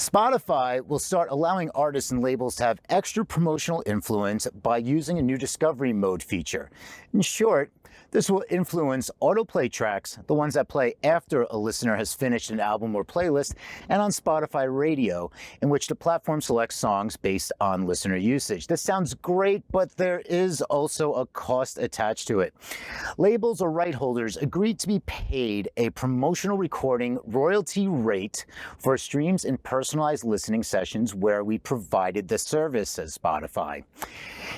Spotify will start allowing artists and labels to have extra promotional influence by using a new discovery mode feature. In short, this will influence autoplay tracks, the ones that play after a listener has finished an album or playlist, and on Spotify Radio, in which the platform selects songs based on listener usage. This sounds great, but there is also a cost attached to it. Labels or right holders agreed to be paid a promotional recording royalty rate for streams and personalized listening sessions where we provided the service, says Spotify.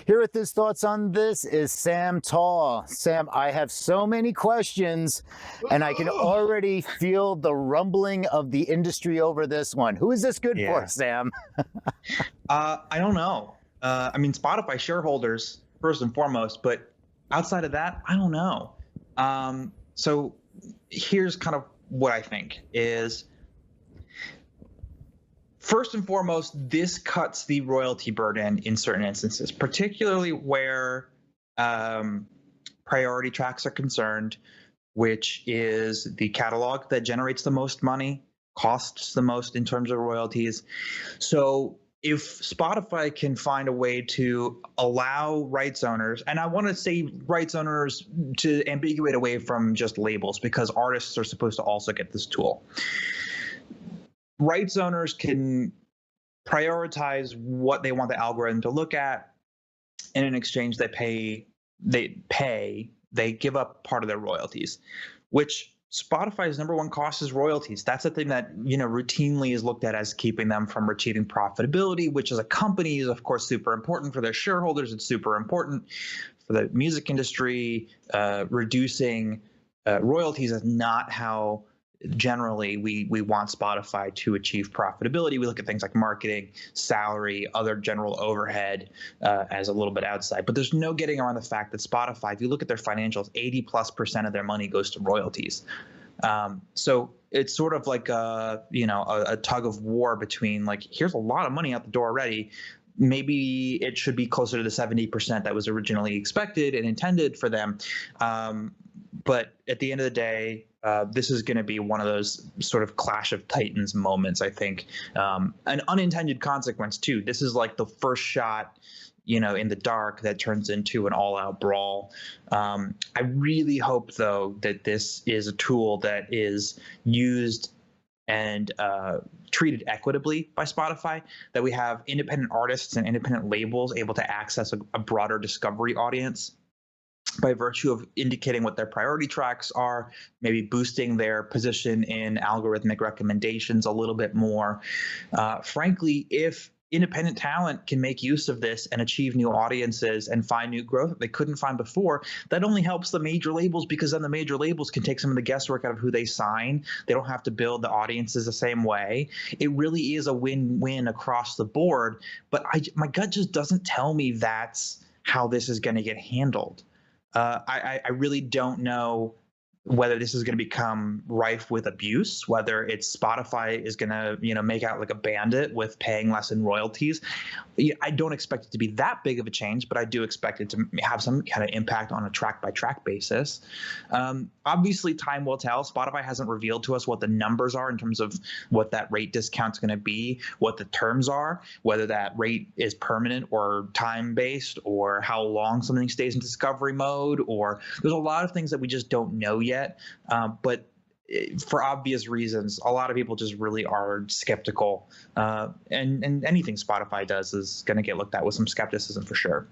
Here with his thoughts on this is Sam Tall. Sam, I have so many questions, and I can already feel the rumbling of the industry over this one. Who is this good for, Sam? I don't know. I mean, Spotify shareholders, first and foremost, but outside of that, I don't know. So here's kind of what I think is, first and foremost, this cuts the royalty burden in certain instances, particularly where priority tracks are concerned, which is the catalog that generates the most money, costs the most in terms of royalties. So if Spotify can find a way to allow rights owners, and I want to say rights owners to ambiguate away from just labels, because artists are supposed to also get this tool. Rights owners can prioritize what they want the algorithm to look at, and in exchange they give up part of their royalties, which Spotify's number one cost is royalties. That's the thing that, routinely is looked at as keeping them from achieving profitability, which as a company is, of course, super important for their shareholders. It's super important for the music industry. Reducing royalties is not how generally we want Spotify to achieve profitability. We look at things like marketing, salary, other general overhead as a little bit outside. But there's no getting around the fact that Spotify, if you look at their financials, 80+% of their money goes to royalties. So it's sort of like a tug of war between, like, here's a lot of money out the door already. Maybe it should be closer to the 70% that was originally expected and intended for them. But at the end of the day, this is going to be one of those sort of clash of titans moments, I think. An unintended consequence, too. This is like the first shot, in the dark that turns into an all-out brawl. I really hope, though, that this is a tool that is used and treated equitably by Spotify, that we have independent artists and independent labels able to access a broader discovery audience by virtue of indicating what their priority tracks are, maybe boosting their position in algorithmic recommendations a little bit more. Frankly, if independent talent can make use of this and achieve new audiences and find new growth that they couldn't find before, that only helps the major labels, because then the major labels can take some of the guesswork out of who they sign. They don't have to build the audiences the same way. It really is a win-win across the board. But my gut just doesn't tell me that's how this is going to get handled. I really don't know whether this is going to become rife with abuse, whether it's Spotify is going to, make out like a bandit with paying less in royalties. I don't expect it to be that big of a change, but I do expect it to have some kind of impact on a track-by-track basis. Obviously, time will tell. Spotify hasn't revealed to us what the numbers are in terms of what that rate discount's going to be, what the terms are, whether that rate is permanent or time-based, or how long something stays in discovery mode, or there's a lot of things that we just don't know yet. But for obvious reasons, a lot of people just really are skeptical. And anything Spotify does is going to get looked at with some skepticism for sure.